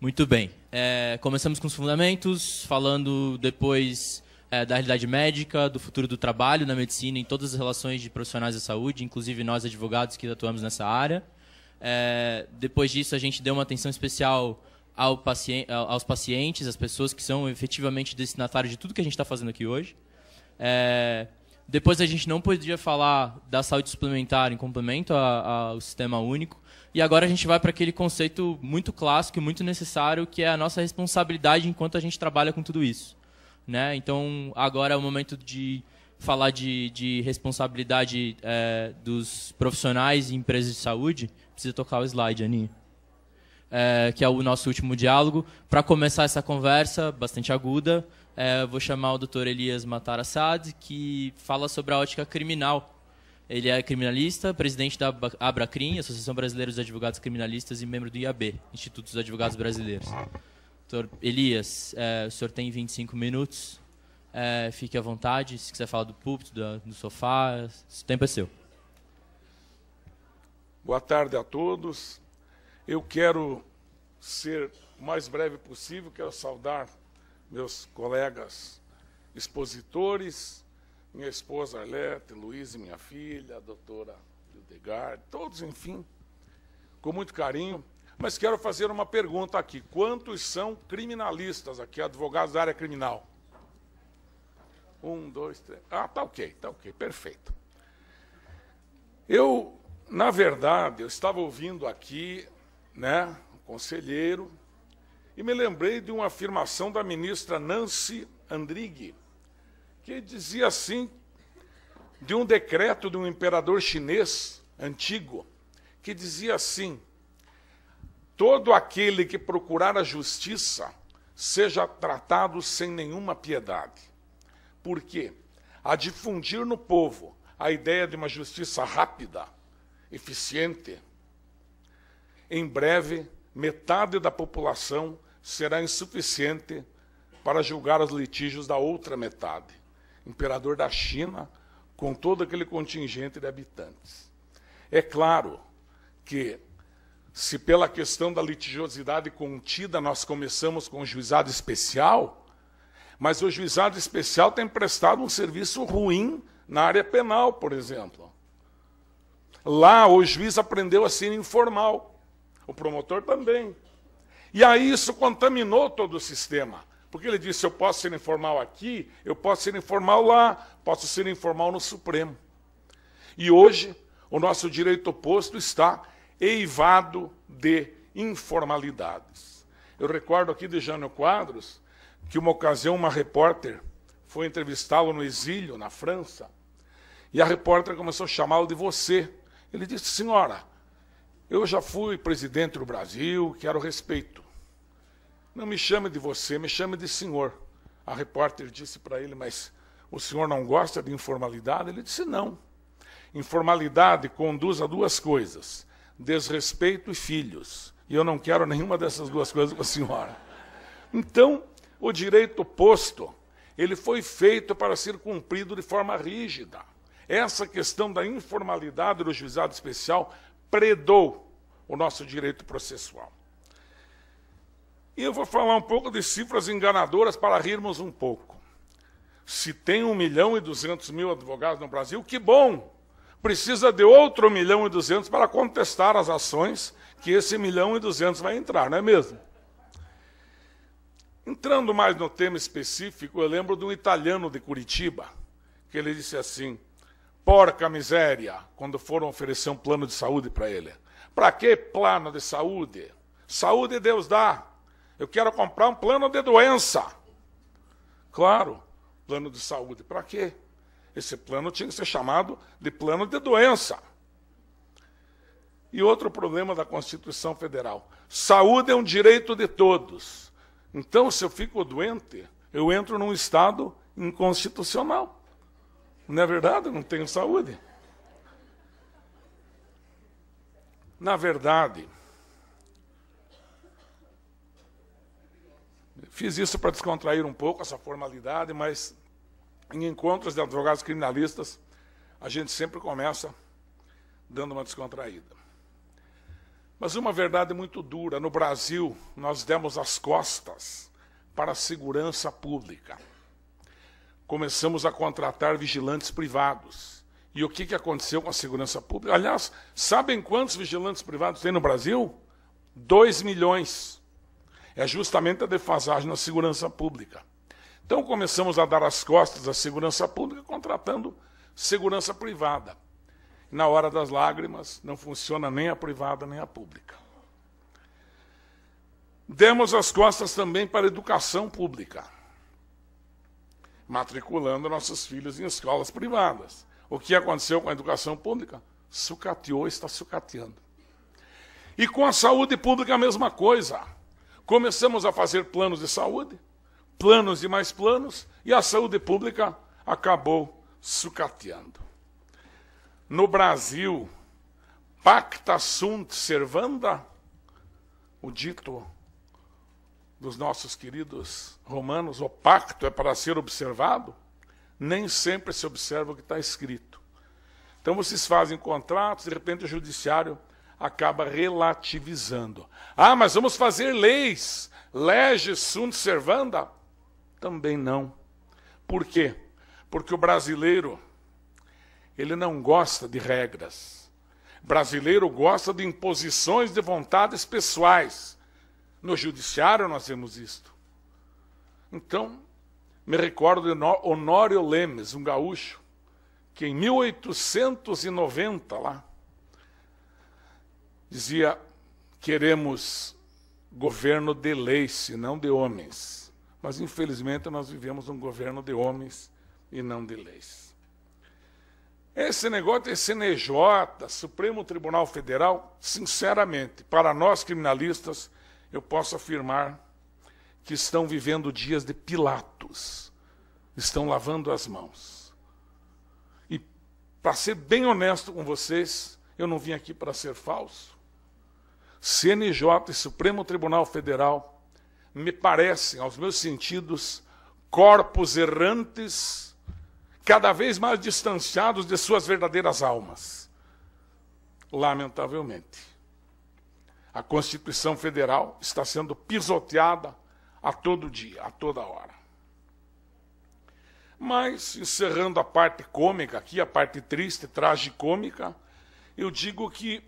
Muito bem. Começamos com os fundamentos, falando depois da realidade médica, do futuro do trabalho na medicina, em todas as relações de profissionais da saúde, inclusive nós advogados que atuamos nessa área. Depois disso, a gente deu uma atenção especial aos pacientes, às pessoas que são efetivamente destinatários de tudo que a gente está fazendo aqui hoje. Depois a gente não podia falar da saúde suplementar em complemento ao sistema único. E agora a gente vai para aquele conceito muito clássico e muito necessário, que é a nossa responsabilidade enquanto a gente trabalha com tudo isso, né? Então, agora é o momento de falar de responsabilidade dos profissionais e empresas de saúde. Precisa tocar o slide, Aninha. Que é o nosso último diálogo. Para começar essa conversa bastante aguda, vou chamar o Dr. Elias Matar Assad, que fala sobre a ótica criminal. Ele é criminalista, presidente da Abracrim, Associação Brasileira dos Advogados Criminalistas, e membro do IAB, Instituto dos Advogados Brasileiros. Dr. Elias, o senhor tem 25 minutos. Fique à vontade, se quiser falar do púlpito, do sofá, o tempo é seu. Boa tarde a todos. Eu quero ser o mais breve possível, quero saudar meus colegas expositores, minha esposa Arlete, Luiz e minha filha, a doutora Hildegard, todos, enfim, com muito carinho. Mas quero fazer uma pergunta aqui. Quantos são criminalistas aqui, advogados da área criminal? 1, 2, 3... tá ok, perfeito. Na verdade, eu estava ouvindo aqui, né, o conselheiro, e me lembrei de uma afirmação da ministra Nancy Andrighi, que dizia assim, de um decreto de um imperador chinês antigo, que dizia assim: todo aquele que procurar a justiça seja tratado sem nenhuma piedade. Por quê? A difundir no povo a ideia de uma justiça rápida, eficiente, em breve, metade da população será insuficiente para julgar os litígios da outra metade. Imperador da China, com todo aquele contingente de habitantes. É claro que, se pela questão da litigiosidade contida nós começamos com o juizado especial, mas o juizado especial tem prestado um serviço ruim na área penal, por exemplo. Lá o juiz aprendeu a ser informal, o promotor também. E aí isso contaminou todo o sistema. Porque ele disse, eu posso ser informal aqui, eu posso ser informal lá, posso ser informal no Supremo. E hoje, o nosso direito oposto está eivado de informalidades. Eu recordo aqui de Jânio Quadros, que uma ocasião uma repórter foi entrevistá-lo no exílio, na França, e a repórter começou a chamá-lo de você. Ele disse, senhora, eu já fui presidente do Brasil, quero respeito. Não me chame de você, me chame de senhor. A repórter disse para ele, mas o senhor não gosta de informalidade? Ele disse, não. Informalidade conduz a duas coisas, desrespeito e filhos. E eu não quero nenhuma dessas duas coisas com a senhora. Então, o direito posto, ele foi feito para ser cumprido de forma rígida. Essa questão da informalidade do juizado especial predou o nosso direito processual. E eu vou falar um pouco de cifras enganadoras para rirmos um pouco. Se tem 1.200.000 advogados no Brasil, que bom! Precisa de outro 1.200.000 para contestar as ações que esse 1.200.000 vai entrar, não é mesmo? Entrando mais no tema específico, eu lembro de um italiano de Curitiba, que ele disse assim, porca miséria, quando foram oferecer um plano de saúde para ele. Para que plano de saúde? Saúde Deus dá. Eu quero comprar um plano de doença. Claro, plano de saúde. Para quê? Esse plano tinha que ser chamado de plano de doença. E outro problema da Constituição Federal. Saúde é um direito de todos. Então, se eu fico doente, eu entro num estado inconstitucional. Não é verdade? Eu não tenho saúde. Na verdade, fiz isso para descontrair um pouco essa formalidade, mas em encontros de advogados criminalistas, a gente sempre começa dando uma descontraída. Mas uma verdade muito dura, no Brasil nós demos as costas para a segurança pública. Começamos a contratar vigilantes privados. E o que aconteceu com a segurança pública? Aliás, sabem quantos vigilantes privados tem no Brasil? 2 milhões. É justamente a defasagem na segurança pública. Então começamos a dar as costas à segurança pública contratando segurança privada. Na hora das lágrimas, não funciona nem a privada nem a pública. Demos as costas também para a educação pública, matriculando nossos filhos em escolas privadas. O que aconteceu com a educação pública? Sucateou, está sucateando. E com a saúde pública a mesma coisa. Começamos a fazer planos de saúde, planos e mais planos, e a saúde pública acabou sucateando. No Brasil, pacta sunt servanda, o dito dos nossos queridos romanos, o pacto é para ser observado, nem sempre se observa o que está escrito. Então vocês fazem contratos, de repente o judiciário acaba relativizando. Ah, mas vamos fazer leis, lege sunt servanda? Também não. Por quê? Porque o brasileiro, ele não gosta de regras. O brasileiro gosta de imposições de vontades pessoais. No judiciário nós temos isto. Então, me recordo de Honório Lemes, um gaúcho, que em 1890, lá, dizia, queremos governo de leis e não de homens. Mas, infelizmente, nós vivemos um governo de homens e não de leis. Esse negócio de CNJ, Supremo Tribunal Federal, sinceramente, para nós criminalistas, eu posso afirmar que estão vivendo dias de Pilatos, estão lavando as mãos. E, para ser bem honesto com vocês, eu não vim aqui para ser falso. CNJ e Supremo Tribunal Federal me parecem, aos meus sentidos, corpos errantes, cada vez mais distanciados de suas verdadeiras almas. Lamentavelmente. A Constituição Federal está sendo pisoteada a todo dia, a toda hora. Mas, encerrando a parte cômica aqui, a parte triste, tragicômica, eu digo que,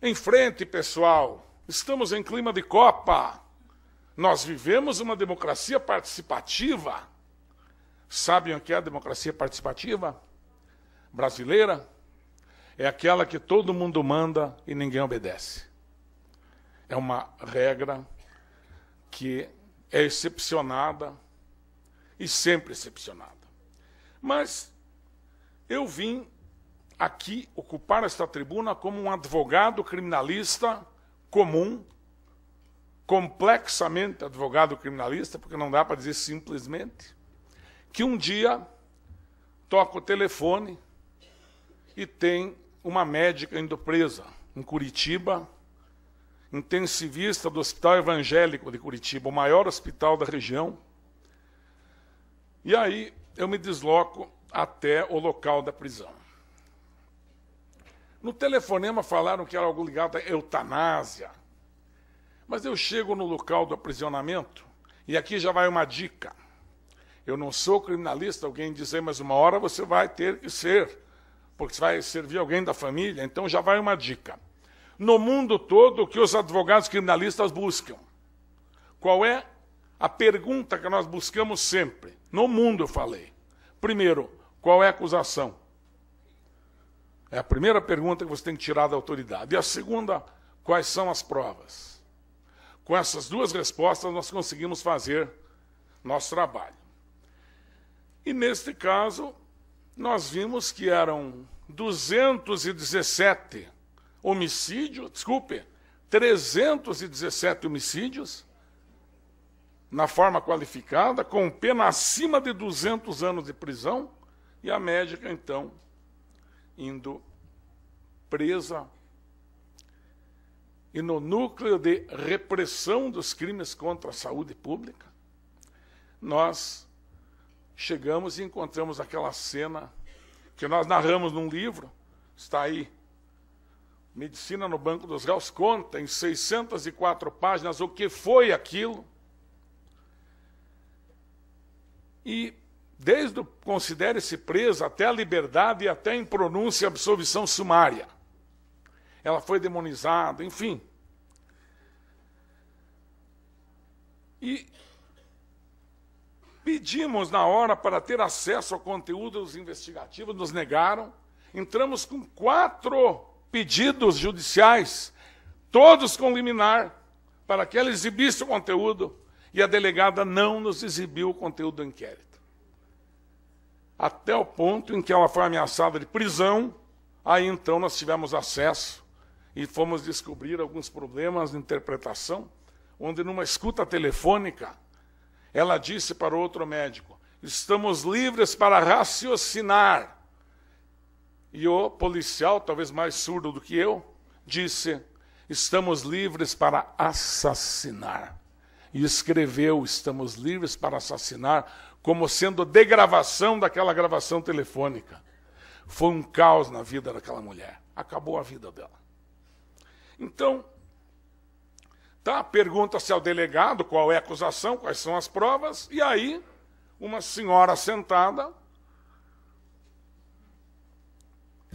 em frente, pessoal, estamos em clima de Copa. Nós vivemos uma democracia participativa. Sabem o que é a democracia participativa brasileira? É aquela que todo mundo manda e ninguém obedece. É uma regra que é excepcionada e sempre excepcionada. Mas eu vim aqui ocupar esta tribuna como um advogado criminalista comum, complexamente advogado criminalista, porque não dá para dizer simplesmente, que um dia toca o telefone e tem uma médica indo presa em Curitiba, intensivista do Hospital Evangélico de Curitiba, o maior hospital da região. E aí eu me desloco até o local da prisão. No telefonema falaram que era algo ligado à eutanásia, mas eu chego no local do aprisionamento e aqui já vai uma dica. Eu não sou criminalista, alguém dizer, mas uma hora você vai ter que ser, porque você vai servir alguém da família, então já vai uma dica. No mundo todo, o que os advogados criminalistas buscam? Qual é a pergunta que nós buscamos sempre? No mundo, eu falei. Primeiro, qual é a acusação? É a primeira pergunta que você tem que tirar da autoridade. E a segunda, quais são as provas? Com essas duas respostas, nós conseguimos fazer nosso trabalho. E, neste caso, nós vimos que eram 217 homicídios, 317 homicídios, na forma qualificada, com pena acima de 200 anos de prisão, e a médica, então, indo presa. E no núcleo de repressão dos crimes contra a saúde pública, nós chegamos e encontramos aquela cena que nós narramos num livro, está aí Medicina no Banco dos Réus conta em 604 páginas o que foi aquilo. E desde o considere-se presa até a liberdade e até em pronúncia e absolvição sumária. Ela foi demonizada, enfim. E pedimos na hora para ter acesso ao conteúdo dos investigativos, nos negaram. Entramos com 4 pedidos judiciais, todos com liminar, para que ela exibisse o conteúdo, e a delegada não nos exibiu o conteúdo do inquérito. Até o ponto em que ela foi ameaçada de prisão, aí então nós tivemos acesso e fomos descobrir alguns problemas de interpretação, onde numa escuta telefônica, ela disse para o outro médico: estamos livres para raciocinar. E o policial, talvez mais surdo do que eu, disse: estamos livres para assassinar. E escreveu: estamos livres para assassinar, como sendo degravação daquela gravação telefônica. Foi um caos na vida daquela mulher. Acabou a vida dela. Então, pergunta-se ao delegado qual é a acusação, quais são as provas, e aí uma senhora sentada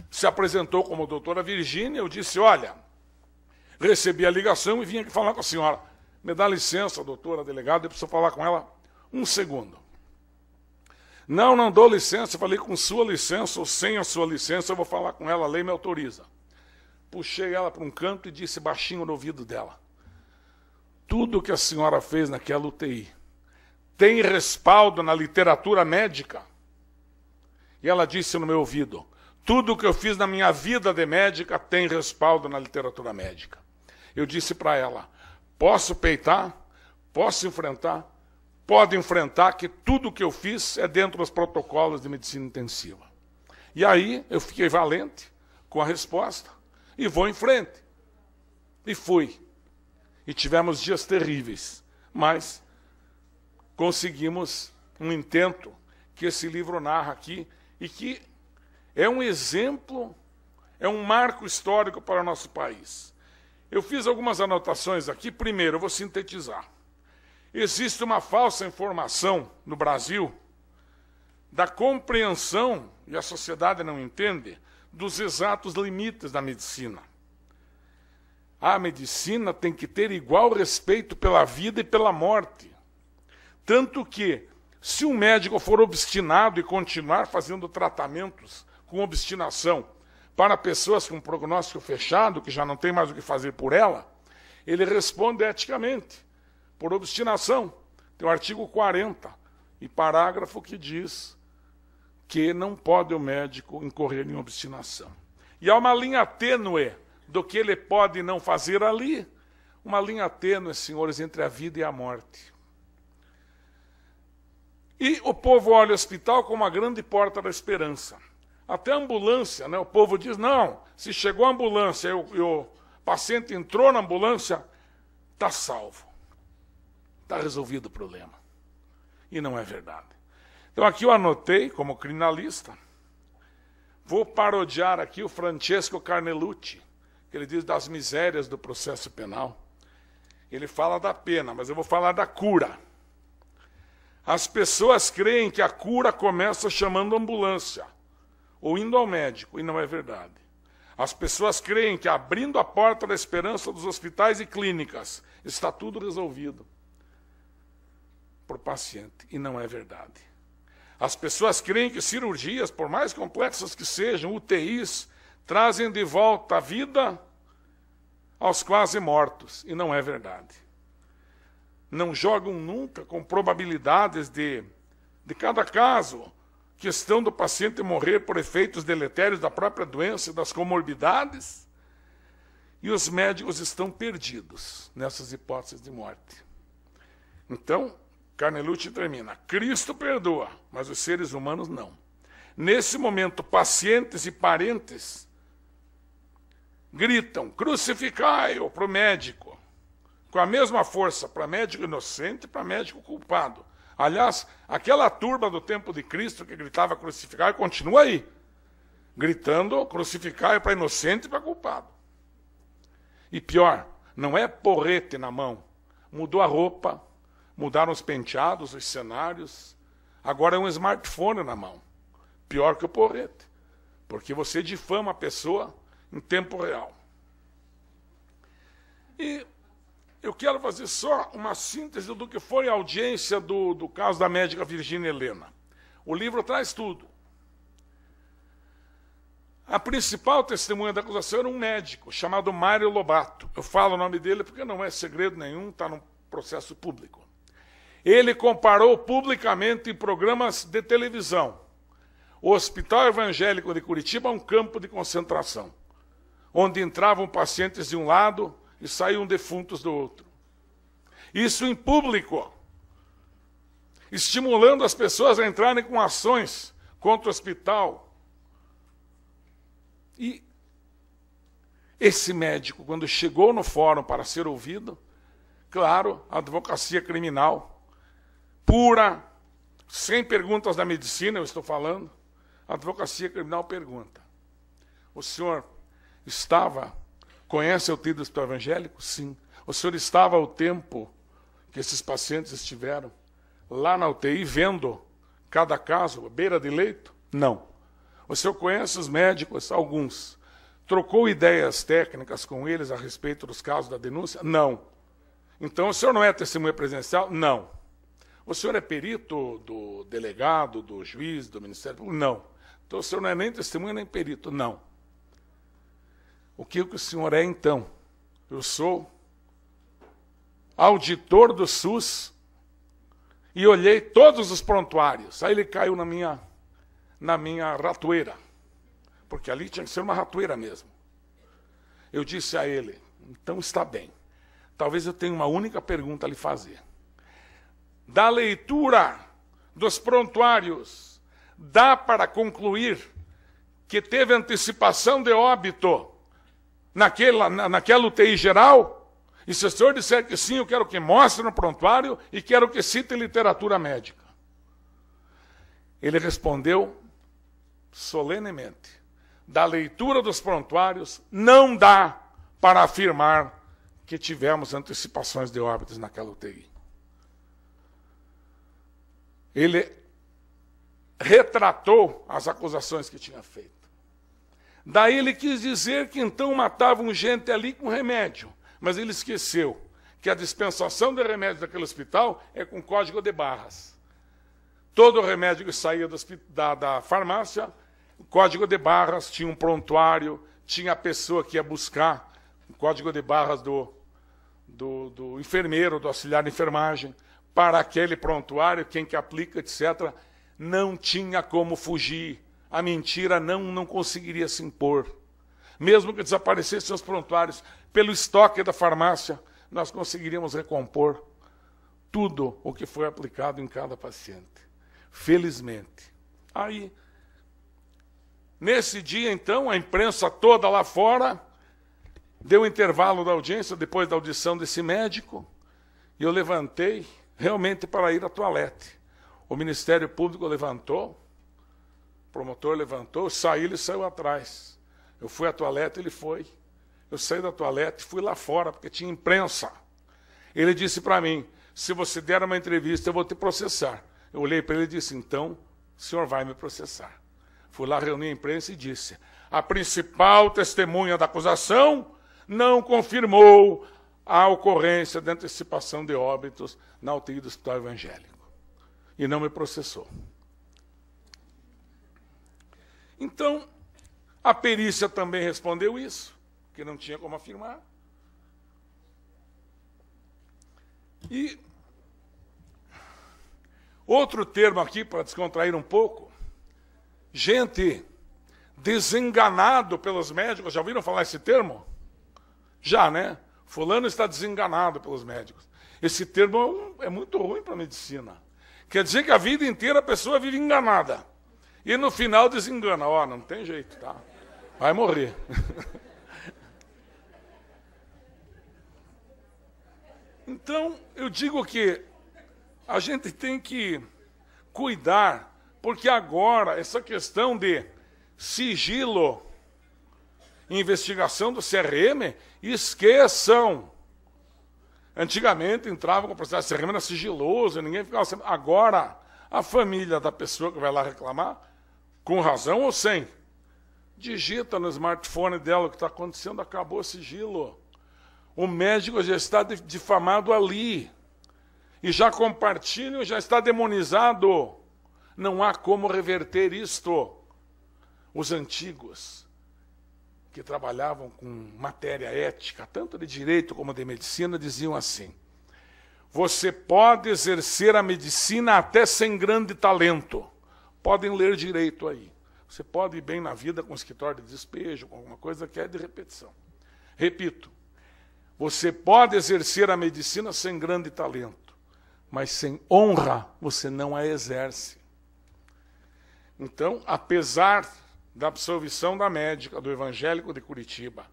se apresentou como doutora Virgínia. Eu disse: olha, recebi a ligação e vim aqui falar com a senhora. Me dá licença, doutora delegada, eu preciso falar com ela 1 segundo. Não dou licença, eu falei: com sua licença ou sem a sua licença, eu vou falar com ela, a lei me autoriza. Puxei ela para um canto e disse baixinho no ouvido dela: tudo que a senhora fez naquela UTI tem respaldo na literatura médica? E ela disse no meu ouvido: tudo que eu fiz na minha vida de médica tem respaldo na literatura médica. Eu disse para ela: posso peitar? Posso enfrentar? Pode enfrentar, que tudo que eu fiz é dentro dos protocolos de medicina intensiva. E aí eu fiquei valente com a resposta e vou em frente. E fui. E tivemos dias terríveis, mas conseguimos um intento que esse livro narra aqui e que é um exemplo, é um marco histórico para o nosso país. Eu fiz algumas anotações aqui. Primeiro, eu vou sintetizar. Existe uma falsa informação no Brasil da compreensão, e a sociedade não entende, dos exatos limites da medicina. A medicina tem que ter igual respeito pela vida e pela morte. Tanto que, se um médico for obstinado e continuar fazendo tratamentos com obstinação para pessoas com prognóstico fechado, que já não tem mais o que fazer por ela, ele responde eticamente, por obstinação. Tem o artigo 40, e parágrafo que diz que não pode o médico incorrer em obstinação. E há uma linha tênue do que ele pode não fazer ali, uma linha tênue, senhores, entre a vida e a morte. E o povo olha o hospital como a grande porta da esperança. Até a ambulância, né? O povo diz: não, se chegou a ambulância e o paciente entrou na ambulância, está salvo. Está resolvido o problema. E não é verdade. Então aqui eu anotei, como criminalista, vou parodiar aqui o Francesco Carnelucci, que ele diz das misérias do processo penal. Ele fala da pena, mas eu vou falar da cura. As pessoas creem que a cura começa chamando ambulância, ou indo ao médico, e não é verdade. As pessoas creem que abrindo a porta da esperança dos hospitais e clínicas está tudo resolvido para o paciente, e não é verdade. As pessoas creem que cirurgias, por mais complexas que sejam, UTIs, trazem de volta a vida aos quase mortos, e não é verdade. Não jogam nunca com probabilidades de cada caso, questão do paciente morrer por efeitos deletérios da própria doença e das comorbidades, e os médicos estão perdidos nessas hipóteses de morte. Então, Carnelucci termina: Cristo perdoa, mas os seres humanos não. Nesse momento, pacientes e parentes gritam: crucificai-o para o médico, com a mesma força para médico inocente e para médico culpado. Aliás, aquela turba do tempo de Cristo que gritava crucificai continua aí, gritando crucificai para inocente e para culpado. E pior, não é porrete na mão. Mudou a roupa, mudaram os penteados, os cenários. Agora é um smartphone na mão. Pior que o porrete. Porque você difama a pessoa em tempo real. E eu quero fazer só uma síntese do que foi a audiência do caso da médica Virgínia Helena. O livro traz tudo. A principal testemunha da acusação era um médico chamado Mário Lobato. Eu falo o nome dele porque não é segredo nenhum, está no processo público. Ele comparou publicamente em programas de televisão o Hospital Evangélico de Curitiba a um campo de concentração, onde entravam pacientes de um lado e saíam defuntos do outro. Isso em público, estimulando as pessoas a entrarem com ações contra o hospital. E esse médico, quando chegou no fórum para ser ouvido, claro, a advocacia criminal, pura, sem perguntas da medicina, eu estou falando, a advocacia criminal pergunta: o senhor conhece a UTI do Hospital Evangélico? Sim. O senhor estava ao tempo que esses pacientes estiveram lá na UTI, vendo cada caso, à beira de leito? Não. O senhor conhece os médicos? Alguns. Trocou ideias técnicas com eles a respeito dos casos da denúncia? Não. Então o senhor não é testemunha presencial? Não. O senhor é perito do delegado, do juiz, do Ministério Público? Não. Então o senhor não é nem testemunha nem perito? Não. O que o senhor é então? Eu sou auditor do SUS e olhei todos os prontuários. Aí ele caiu na minha ratoeira, porque ali tinha que ser uma ratoeira mesmo. Eu disse a ele: então está bem, talvez eu tenha uma única pergunta a lhe fazer. Da leitura dos prontuários, dá para concluir que teve antecipação de óbito naquela UTI geral? E se o senhor disser que sim, eu quero que mostre no prontuário e quero que cite literatura médica. Ele respondeu solenemente: da leitura dos prontuários, não dá para afirmar que tivemos antecipações de óbitos naquela UTI. Ele retratou as acusações que tinha feito. Daí ele quis dizer que então matavam gente ali com remédio, mas ele esqueceu que a dispensação de remédios daquele hospital é com código de barras. Todo remédio que saía da farmácia, o código de barras, tinha um prontuário, tinha a pessoa que ia buscar o código de barras do enfermeiro, do auxiliar de enfermagem, para aquele prontuário, quem que aplica, etc. Não tinha como fugir. A mentira não conseguiria se impor. Mesmo que desaparecessem os prontuários, pelo estoque da farmácia, nós conseguiríamos recompor tudo o que foi aplicado em cada paciente. Felizmente. Aí, nesse dia, então, a imprensa toda lá fora deu um intervalo da audiência, depois da audição desse médico, e eu levantei realmente para ir à toalete. O Ministério Público levantou, o promotor levantou, eu saí, ele saiu atrás. Eu fui à toalete, ele foi. Eu saí da toalete, fui lá fora, porque tinha imprensa. Ele disse para mim: se você der uma entrevista, eu vou te processar. Eu olhei para ele e disse: então, o senhor vai me processar. Fui lá, reuni a imprensa e disse: a principal testemunha da acusação não confirmou a ocorrência de antecipação de óbitos na UTI do Hospital Evangélico. E não me processou. Então, a perícia também respondeu isso, que não tinha como afirmar. E outro termo aqui, para descontrair um pouco: gente desenganado pelos médicos. Já ouviram falar esse termo? Já, né? Fulano está desenganado pelos médicos. Esse termo é muito ruim para a medicina. Quer dizer que a vida inteira a pessoa vive enganada. E no final desengana. Ó, não tem jeito, tá? Vai morrer. Então, eu digo que a gente tem que cuidar, porque agora essa questão de sigilo investigação do CRM, esqueçam. Antigamente entrava com o processo CRM, era sigiloso, ninguém ficava sabendo. Agora, a família da pessoa que vai lá reclamar, com razão ou sem, digita no smartphone dela o que está acontecendo, acabou o sigilo. O médico já está difamado ali. E já compartilham, já está demonizado. Não há como reverter isto. Os antigos, que trabalhavam com matéria ética, tanto de direito como de medicina, diziam assim: você pode exercer a medicina até sem grande talento. Podem ler direito aí. Você pode ir bem na vida com escritório de despejo, com alguma coisa que é de repetição. Repito, você pode exercer a medicina sem grande talento, mas sem honra você não a exerce. Então, apesar da absolvição da médica do Evangélico de Curitiba,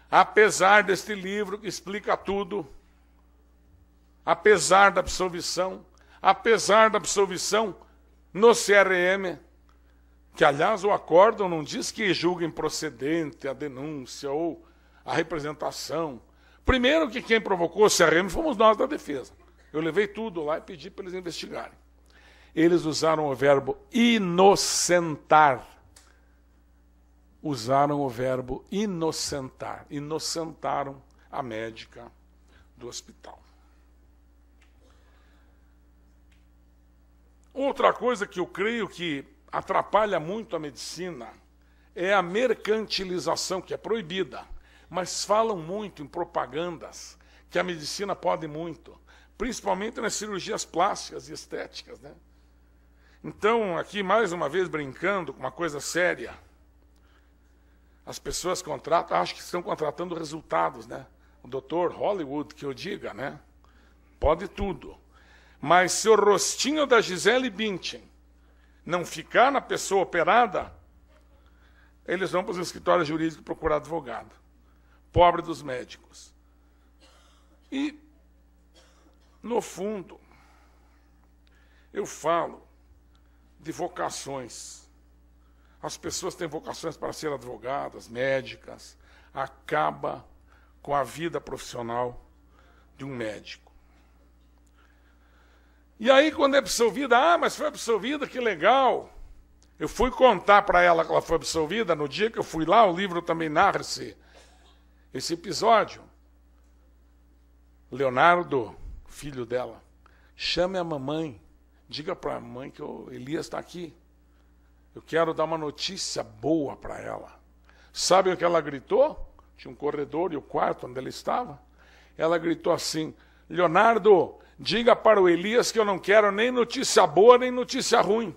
apesar deste livro que explica tudo, apesar da absolvição no CRM, que, aliás, o acórdão não diz que julga improcedente a denúncia ou a representação. Primeiro que quem provocou o CRM fomos nós da defesa. Eu levei tudo lá e pedi para eles investigarem. Eles usaram o verbo inocentar. Usaram o verbo inocentar. Inocentaram a médica do hospital. Outra coisa que eu creio que atrapalha muito a medicina é a mercantilização, que é proibida, mas falam muito em propagandas que a medicina pode muito, principalmente nas cirurgias plásticas e estéticas, né? Então, aqui mais uma vez brincando com uma coisa séria, as pessoas contratam, acho que estão contratando resultados, né? O doutor Hollywood, que eu diga, né? Pode tudo. Mas se o rostinho da Gisele Bündchen não ficar na pessoa operada, eles vão para os escritórios jurídicos procurar advogado. Pobre dos médicos. E, no fundo, eu falo de vocações. As pessoas têm vocações para ser advogadas, médicas. Acaba com a vida profissional de um médico. E aí, quando é absolvida, mas foi absolvida, que legal. Eu fui contar para ela que ela foi absolvida, no dia que eu fui lá, o livro também narra esse episódio. Leonardo, filho dela, chame a mamãe, diga para a mamãe que o Elias está aqui. Eu quero dar uma notícia boa para ela. Sabe o que ela gritou? Tinha um corredor e o quarto onde ela estava. Ela gritou assim: Leonardo, diga para o Elias que eu não quero nem notícia boa, nem notícia ruim.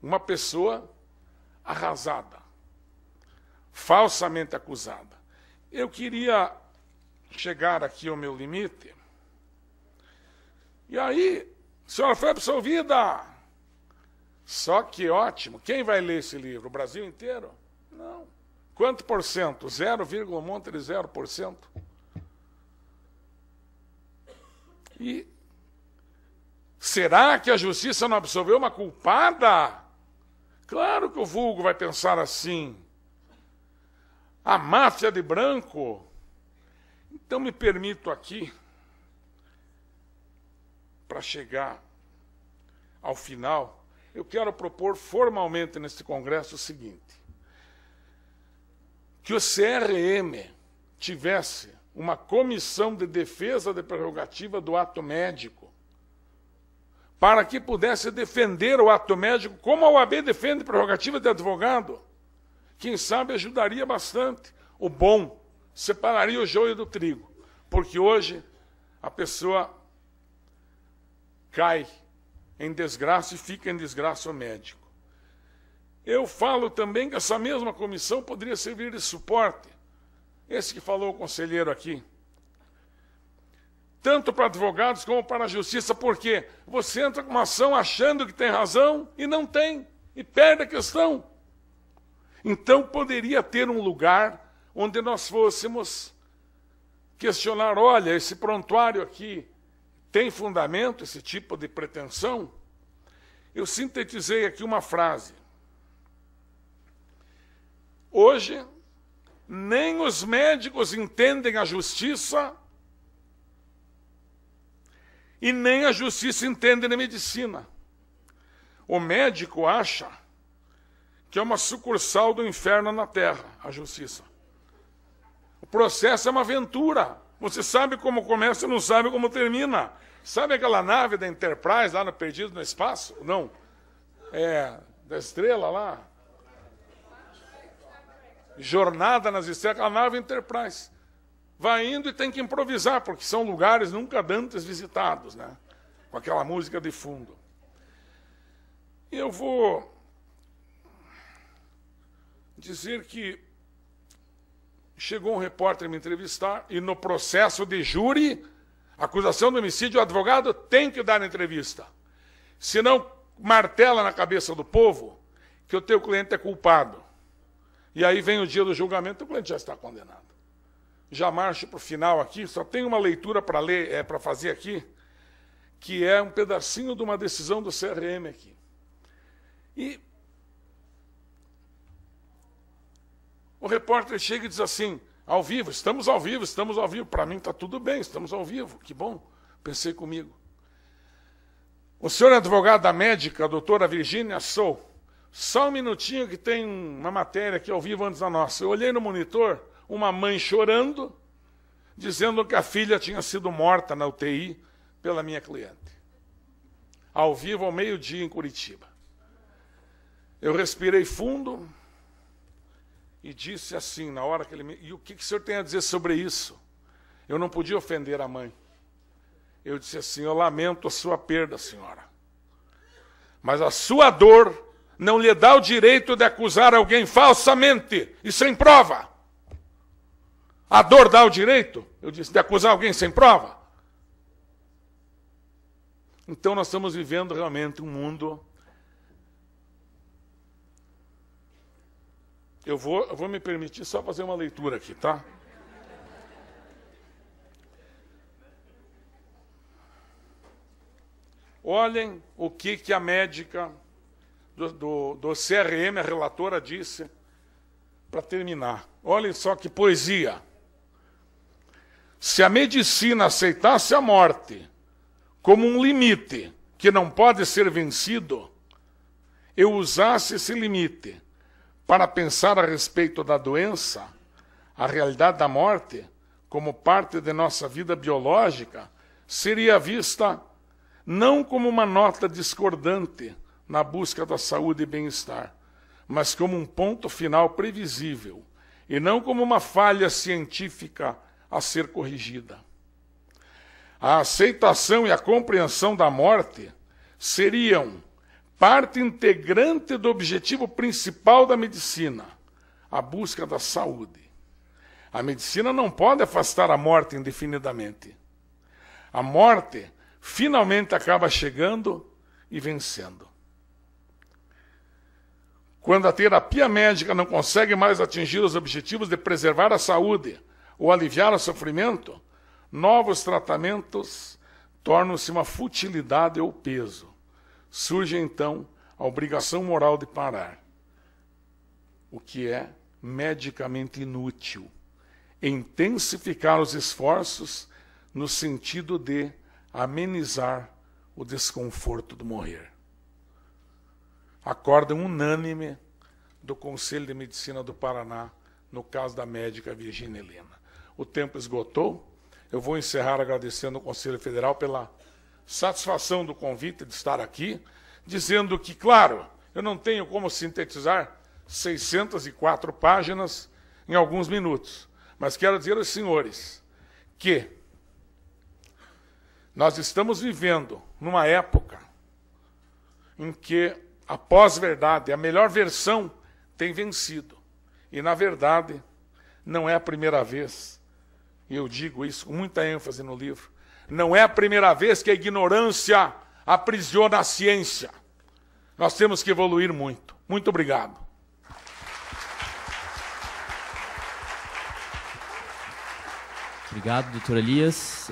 Uma pessoa arrasada, falsamente acusada. Eu queria chegar aqui ao meu limite. E aí, a senhora foi absolvida. Só que ótimo. Quem vai ler esse livro? O Brasil inteiro? Não. Quanto por cento? 0, um monte de 0%. E será que a justiça não absolveu uma culpada? Claro que o vulgo vai pensar assim. A máfia de branco. Então me permito aqui, para chegar ao final, eu quero propor formalmente neste congresso o seguinte: que o CRM tivesse uma comissão de defesa de prerrogativa do ato médico, para que pudesse defender o ato médico como a OAB defende prerrogativa de advogado. Quem sabe ajudaria bastante. O bom separaria o joio do trigo, porque hoje a pessoa cai em desgraça e fica em desgraça o médico. Eu falo também que essa mesma comissão poderia servir de suporte, esse que falou o conselheiro aqui, tanto para advogados como para a justiça, porque você entra com uma ação achando que tem razão e não tem, e perde a questão. Então poderia ter um lugar onde nós fôssemos questionar: olha, esse prontuário aqui tem fundamento, esse tipo de pretensão? Eu sintetizei aqui uma frase. Hoje, nem os médicos entendem a justiça e nem a justiça entende a medicina. O médico acha que é uma sucursal do inferno na terra, a justiça. O processo é uma aventura. Você sabe como começa e não sabe como termina. Sabe aquela nave da Enterprise lá no Perdido no Espaço? Não. Da estrela lá. Jornada nas Estrelas, aquela nave Enterprise. Vai indo e tem que improvisar, porque são lugares nunca antes visitados, né? Com aquela música de fundo. E eu vou dizer que chegou um repórter me entrevistar e no processo de júri, acusação de homicídio, o advogado tem que dar entrevista. Senão, martela na cabeça do povo que o teu cliente é culpado. E aí vem o dia do julgamento, o cliente já está condenado. Já marcho para o final aqui, só tem uma leitura para ler, para fazer aqui, que é um pedacinho de uma decisão do CRM aqui. E o repórter chega e diz assim, ao vivo, estamos ao vivo. Para mim está tudo bem, estamos ao vivo, que bom. Pensei comigo. O senhor é advogado da médica, a doutora Virgínia? Sou. Só um minutinho que tem uma matéria aqui ao vivo antes da nossa. Eu olhei no monitor, uma mãe chorando, dizendo que a filha tinha sido morta na UTI pela minha cliente. Ao vivo, ao meio-dia, em Curitiba. Eu respirei fundo e disse assim, na hora que ele me... E o que o senhor tem a dizer sobre isso? Eu não podia ofender a mãe. Eu disse assim, eu lamento a sua perda, senhora. Mas a sua dor não lhe dá o direito de acusar alguém falsamente e sem prova. A dor dá o direito, eu disse, de acusar alguém sem prova? Então nós estamos vivendo realmente um mundo... Eu vou me permitir só fazer uma leitura aqui, tá? Olhem o que a médica do CRM, a relatora, disse para terminar. Olhem só que poesia. Se a medicina aceitasse a morte como um limite que não pode ser vencido, eu usasse esse limite para pensar a respeito da doença, a realidade da morte, como parte de nossa vida biológica, seria vista não como uma nota discordante na busca da saúde e bem-estar, mas como um ponto final previsível, e não como uma falha científica a ser corrigida. A aceitação e a compreensão da morte seriam parte integrante do objetivo principal da medicina, a busca da saúde. A medicina não pode afastar a morte indefinidamente. A morte finalmente acaba chegando e vencendo. Quando a terapia médica não consegue mais atingir os objetivos de preservar a saúde ou aliviar o sofrimento, novos tratamentos tornam-se uma futilidade ou peso. Surge, então, a obrigação moral de parar, o que é medicamente inútil. Intensificar os esforços no sentido de amenizar o desconforto do morrer. Acórdão unânime do Conselho de Medicina do Paraná, no caso da médica Virgínia Helena. O tempo esgotou. Eu vou encerrar agradecendo ao Conselho Federal pela satisfação do convite de estar aqui, dizendo que, claro, eu não tenho como sintetizar 604 páginas em alguns minutos, mas quero dizer aos senhores que nós estamos vivendo numa época em que a pós-verdade, a melhor versão, tem vencido. E, na verdade, não é a primeira vez, e eu digo isso com muita ênfase no livro, não é a primeira vez que a ignorância aprisiona a ciência. Nós temos que evoluir muito. Muito obrigado. Obrigado, doutor Elias.